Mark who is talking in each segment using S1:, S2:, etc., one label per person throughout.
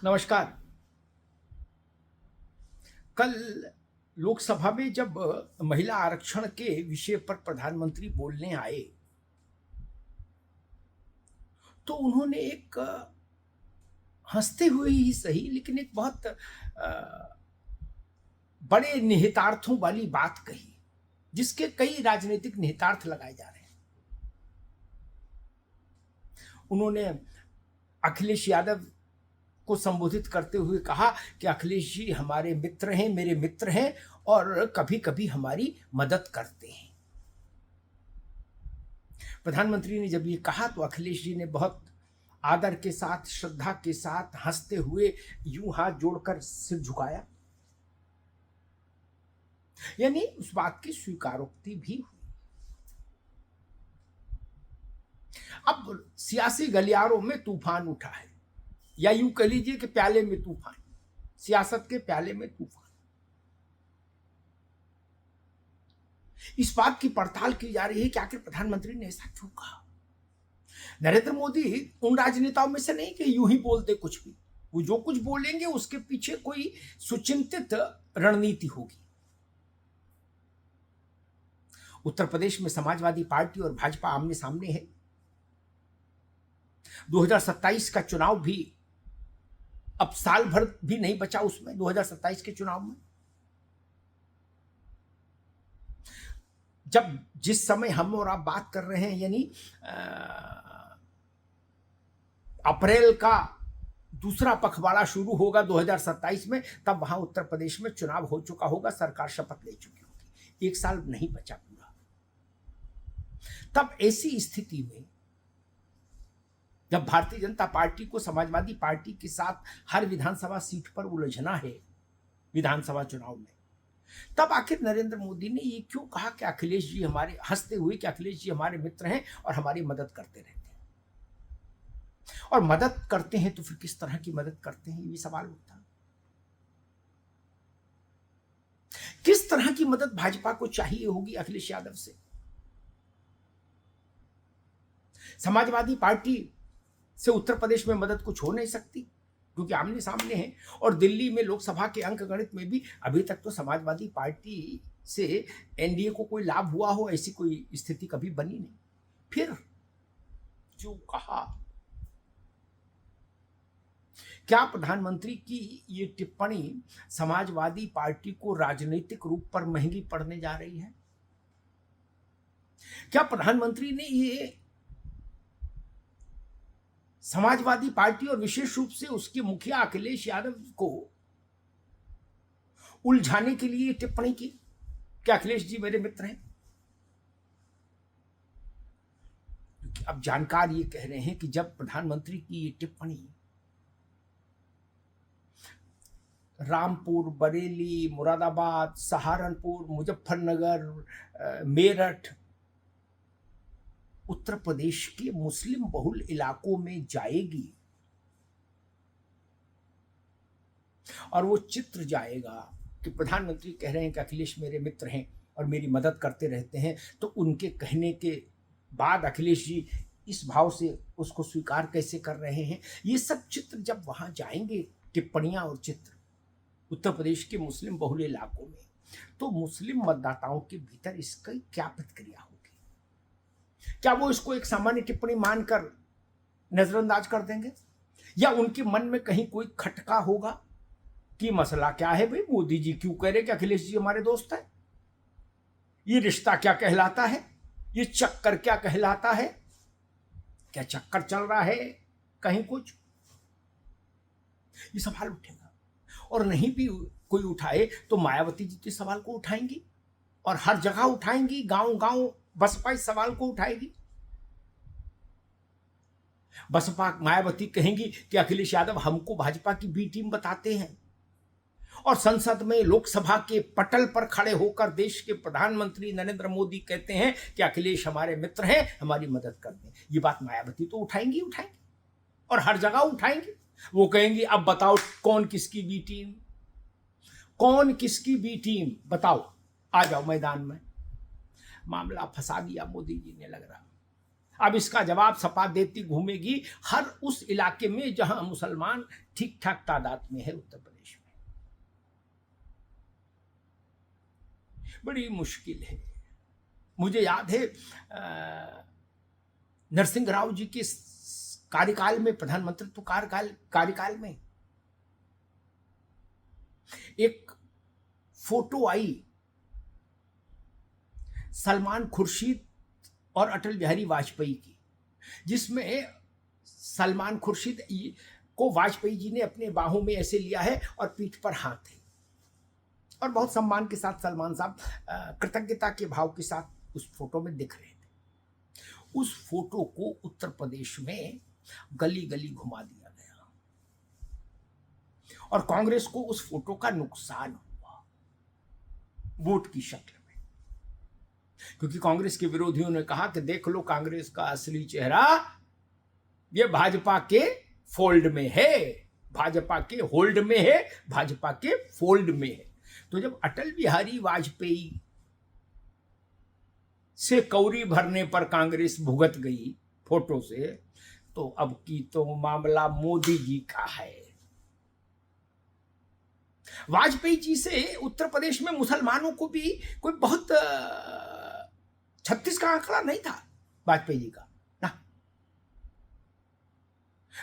S1: नमस्कार। कल लोकसभा में जब महिला आरक्षण के विषय पर प्रधानमंत्री बोलने आए, तो उन्होंने एक हँसते हुए ही सही लेकिन एक बहुत बड़े निहितार्थों वाली बात कही, जिसके कई राजनीतिक निहितार्थ लगाए जा रहे हैं। उन्होंने अखिलेश यादव को संबोधित करते हुए कहा कि अखिलेश जी हमारे मित्र हैं, मेरे मित्र हैं और कभी-कभी हमारी मदद करते हैं। प्रधानमंत्री ने जब ये कहा तो अखिलेश जी ने बहुत आदर के साथ, श्रद्धा के साथ, हंसते हुए यूं हाथ जोड़कर सिर झुकाया। यानी उस बात की स्वीकारोक्ति भी हुई। अब सियासी गलियारों में तूफान उठा है, या यूं कह लीजिए कि प्याले में तूफान, सियासत के प्याले में तूफान। इस बात की पड़ताल की जा रही है कि आखिर प्रधानमंत्री ने ऐसा क्यों कहा। नरेंद्र मोदी उन राजनेताओं में से नहीं कि यूं ही बोलते कुछ भी, वो जो कुछ बोलेंगे उसके पीछे कोई सुचिंतित रणनीति होगी। उत्तर प्रदेश में समाजवादी पार्टी और भाजपा आमने सामने है। 2027 का चुनाव भी अब साल भर भी नहीं बचा उसमें, 2027 के चुनाव में। जब जिस समय हम और आप बात कर रहे हैं, यानी अप्रैल का दूसरा पखवाड़ा शुरू होगा 2027 में, तब वहां उत्तर प्रदेश में चुनाव हो चुका होगा, सरकार शपथ ले चुकी होगी। एक साल नहीं बचा पूरा। तब ऐसी स्थिति में जब भारतीय जनता पार्टी को समाजवादी पार्टी के साथ हर विधानसभा सीट पर उलझना है विधानसभा चुनाव में, तब आखिर नरेंद्र मोदी ने ये क्यों कहा कि अखिलेश जी हमारे, हंसते हुए कि अखिलेश जी हमारे मित्र हैं और हमारी मदद करते रहते हैं। और मदद करते हैं तो फिर किस तरह की मदद करते हैं, ये भी सवाल उठता है। किस तरह की मदद भाजपा को चाहिए होगी अखिलेश यादव से। समाजवादी पार्टी से उत्तर प्रदेश में मदद कुछ हो नहीं सकती, क्योंकि आमने सामने है। और दिल्ली में लोकसभा के अंक गणित में भी अभी तक तो समाजवादी पार्टी से एनडीए को कोई लाभ हुआ हो, ऐसी कोई स्थिति कभी बनी नहीं। फिर जो कहा, क्या प्रधानमंत्री की ये टिप्पणी समाजवादी पार्टी को राजनीतिक रूप पर महंगी पड़ने जा रही है? क्या प्रधानमंत्री ने ये समाजवादी पार्टी और विशेष रूप से उसके मुखिया अखिलेश यादव को उलझाने के लिए टिप्पणी की कि अखिलेश जी मेरे मित्र हैं? क्योंकि अब जानकार ये कह रहे हैं कि जब प्रधानमंत्री की ये टिप्पणी रामपुर, बरेली, मुरादाबाद, सहारनपुर, मुजफ्फरनगर, मेरठ, उत्तर प्रदेश के मुस्लिम बहुल इलाकों में जाएगी और वो चित्र जाएगा कि प्रधानमंत्री कह रहे हैं कि अखिलेश मेरे मित्र हैं और मेरी मदद करते रहते हैं, तो उनके कहने के बाद अखिलेश जी इस भाव से उसको स्वीकार कैसे कर रहे हैं। ये सब चित्र जब वहां जाएंगे, टिप्पणियां और चित्र उत्तर प्रदेश के मुस्लिम बहुल इलाकों में, तो मुस्लिम मतदाताओं के भीतर इसकी क्या प्रतिक्रिया होगी? क्या वो इसको एक सामान्य टिप्पणी मानकर नजरअंदाज कर देंगे, या उनके मन में कहीं कोई खटका होगा कि मसला क्या है भाई, मोदी जी क्यों कह रहे कि अखिलेश जी हमारे दोस्त है? ये रिश्ता क्या कहलाता है? ये चक्कर क्या कहलाता है? क्या चक्कर चल रहा है कहीं कुछ? ये सवाल उठेगा। और नहीं भी कोई उठाए तो मायावती जी तो सवाल को उठाएंगी और हर जगह उठाएंगी, गांव गांव बसपा इस सवाल को उठाएगी। बसपा, मायावती कहेंगी कि अखिलेश यादव हमको भाजपा की बी टीम बताते हैं, और संसद में, लोकसभा के पटल पर खड़े होकर देश के प्रधानमंत्री नरेंद्र मोदी कहते हैं कि अखिलेश हमारे मित्र हैं, हमारी मदद कर दें। ये बात मायावती तो उठाएंगी और हर जगह उठाएंगी। वो कहेंगी अब बताओ कौन किसकी बी टीम, कौन किसकी बी टीम, बताओ, आ जाओ मैदान में। मामला फंसा दिया मोदी जी ने, लग रहा। अब इसका जवाब सपा देती घूमेगी हर उस इलाके में जहां मुसलमान ठीक ठाक तादाद में है उत्तर प्रदेश में। बड़ी मुश्किल है। मुझे याद है नरसिंह राव जी के कार्यकाल में, प्रधानमंत्रित्व कार्यकाल में एक फोटो आई सलमान खुर्शीद और अटल बिहारी वाजपेयी की, जिसमें सलमान खुर्शीद को वाजपेयी जी ने अपने बाहों में ऐसे लिया है और पीठ पर हाथ है, और बहुत सम्मान के साथ सलमान साहब कृतज्ञता के भाव के साथ उस फोटो में दिख रहे थे। उस फोटो को उत्तर प्रदेश में गली गली घुमा दिया गया और कांग्रेस को उस फोटो का नुकसान हुआ वोट की शक्ल में, क्योंकि कांग्रेस के विरोधियों ने कहा कि देख लो कांग्रेस का असली चेहरा ये भाजपा के फोल्ड में है, भाजपा के होल्ड में है, भाजपा के फोल्ड में है। तो जब अटल बिहारी वाजपेयी से कौरी भरने पर कांग्रेस भुगत गई फोटो से, तो अब की तो मामला मोदी जी का है। वाजपेयी जी से उत्तर प्रदेश में मुसलमानों को भी कोई बहुत 36 का आंकड़ा नहीं था वाजपेयी जी का ना।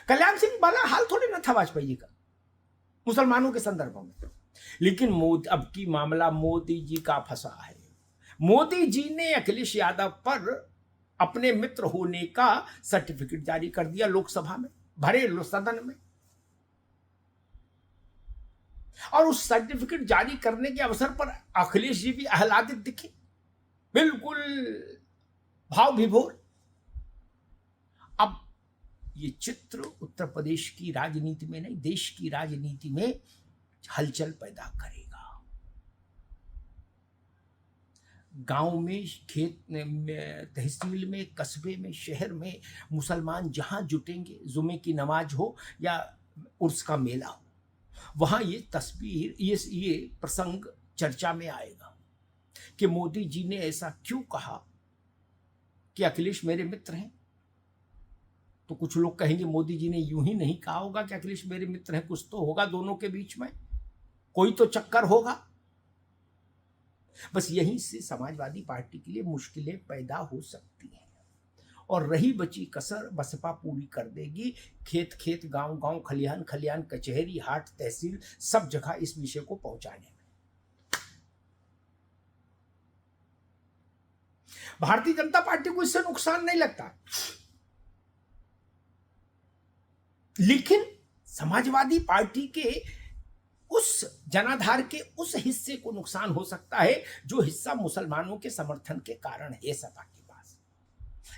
S1: कल्याण सिंह वाला हाल थोड़ी ना था वाजपेयी जी का मुसलमानों के संदर्भ में, लेकिन अब की मामला मोदी जी का फंसा है। मोदी जी ने अखिलेश यादव पर अपने मित्र होने का सर्टिफिकेट जारी कर दिया लोकसभा में, भरे सदन में, और उस सर्टिफिकेट जारी करने के अवसर पर अखिलेश जी भी आह्लादित दिखे, बिल्कुल भाव विभोर। अब ये चित्र उत्तर प्रदेश की राजनीति में नहीं, देश की राजनीति में हलचल पैदा करेगा। गांव में, खेत में, तहसील में, कस्बे में, शहर में मुसलमान जहां जुटेंगे, जुमे की नमाज हो या उर्स का मेला हो, वहां ये तस्वीर, ये प्रसंग चर्चा में आएगा कि मोदी जी ने ऐसा क्यों कहा कि अखिलेश मेरे मित्र हैं। तो कुछ लोग कहेंगे मोदी जी ने यूं ही नहीं कहा होगा कि अखिलेश मेरे मित्र हैं, कुछ तो होगा दोनों के बीच में, कोई तो चक्कर होगा। बस यहीं से समाजवादी पार्टी के लिए मुश्किलें पैदा हो सकती हैं, और रही बची कसर बसपा पूरी कर देगी। खेत खेत, गांव गांव, खलिहान खलिहान, कचहरी, हाट, तहसील, सब जगह इस विषय को पहुंचाने में भारतीय जनता पार्टी को इससे नुकसान नहीं लगता, लेकिन समाजवादी पार्टी के उस जनाधार के उस हिस्से को नुकसान हो सकता है जो हिस्सा मुसलमानों के समर्थन के कारण है सपा के पास।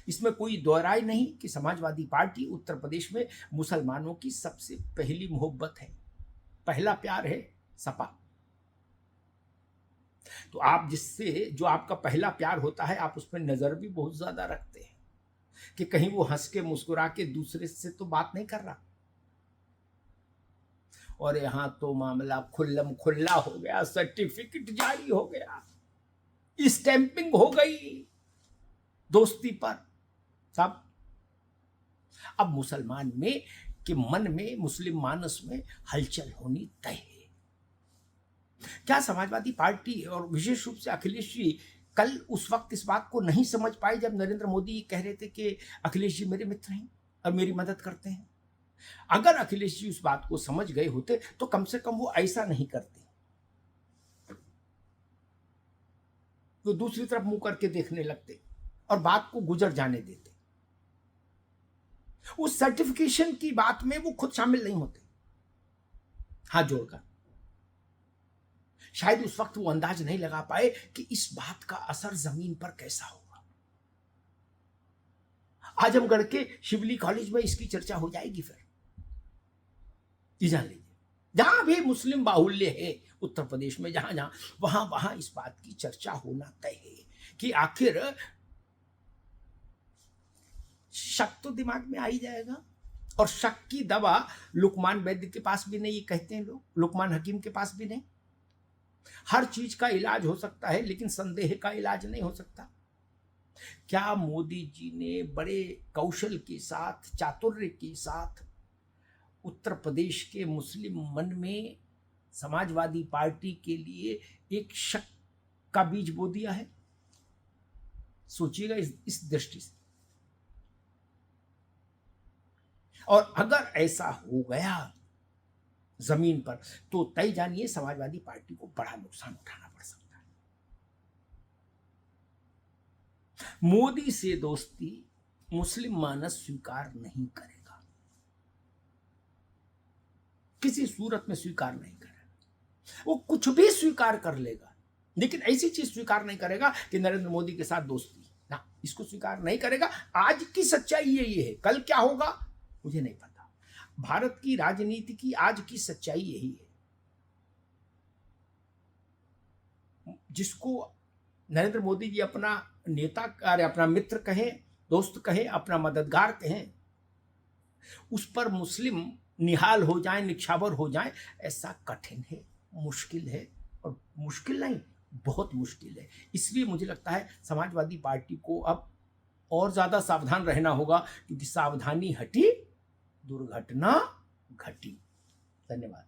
S1: इसमें कोई दोहराई नहीं कि समाजवादी पार्टी उत्तर प्रदेश में मुसलमानों की सबसे पहली मोहब्बत है, पहला प्यार है सपा। तो आप जिससे, जो आपका पहला प्यार होता है, आप उस पर नजर भी बहुत ज्यादा रखते हैं कि कहीं वो हंस के मुस्कुरा के दूसरे से तो बात नहीं कर रहा। और यहां तो मामला खुल्लम खुल्ला हो गया, सर्टिफिकेट जारी हो गया, स्टैंपिंग हो गई दोस्ती पर। तब अब मुसलमान में के मन में, मुस्लिम मानस में हलचल होनी तय है। क्या समाजवादी पार्टी और विशेष रूप से अखिलेश जी कल उस वक्त इस बात को नहीं समझ पाए जब नरेंद्र मोदी कह रहे थे कि अखिलेश जी मेरे मित्र हैं और मेरी मदद करते हैं? अगर अखिलेश जी उस बात को समझ गए होते तो कम से कम वो ऐसा नहीं करते, वो दूसरी तरफ मुंह करके देखने लगते और बात को गुजर जाने देते। उस सर्टिफिकेशन की बात में वो खुद शामिल नहीं होते हाथ जोड़कर। शायद उस वक्त वो अंदाज नहीं लगा पाए कि इस बात का असर जमीन पर कैसा होगा। आजमगढ़ के शिवली कॉलेज में इसकी चर्चा हो जाएगी। फिर ये जान लीजिए, जहां भी मुस्लिम बाहुल्य है उत्तर प्रदेश में, जहां जहां वहां इस बात की चर्चा होना तय है कि आखिर शक तो दिमाग में आ ही जाएगा। और शक की दवा लुकमान वैद्य के पास भी नहीं, ये कहते हैं लोग, लुकमान हकीम के पास भी नहीं। हर चीज का इलाज हो सकता है लेकिन संदेह का इलाज नहीं हो सकता। क्या मोदी जी ने बड़े कौशल के साथ, चातुर्य के साथ उत्तर प्रदेश के मुस्लिम मन में समाजवादी पार्टी के लिए एक शक का बीज बो दिया है? सोचिएगा इस दृष्टि से। और अगर ऐसा हो गया जमीन पर, तो तय जानिए समाजवादी पार्टी को बड़ा नुकसान उठाना पड़ सकता है। मोदी से दोस्ती मुस्लिम मानस स्वीकार नहीं करेगा, किसी सूरत में स्वीकार नहीं करेगा। वो कुछ भी स्वीकार कर लेगा, लेकिन ऐसी चीज स्वीकार नहीं करेगा कि नरेंद्र मोदी के साथ दोस्ती ना, इसको स्वीकार नहीं करेगा। आज की सच्चाई ये है, कल क्या होगा मुझे नहीं पता। भारत की राजनीति की आज की सच्चाई यही है। जिसको नरेंद्र मोदी जी अपना नेता, अरे अपना मित्र कहें, दोस्त कहें, अपना मददगार कहें, उस पर मुस्लिम निहाल हो जाए, निछावर हो जाए, ऐसा कठिन है, मुश्किल है। और मुश्किल नहीं, बहुत मुश्किल है। इसलिए मुझे लगता है समाजवादी पार्टी को अब और ज्यादा सावधान रहना होगा, क्योंकि सावधानी हटी दुर्घटना घटी। धन्यवाद।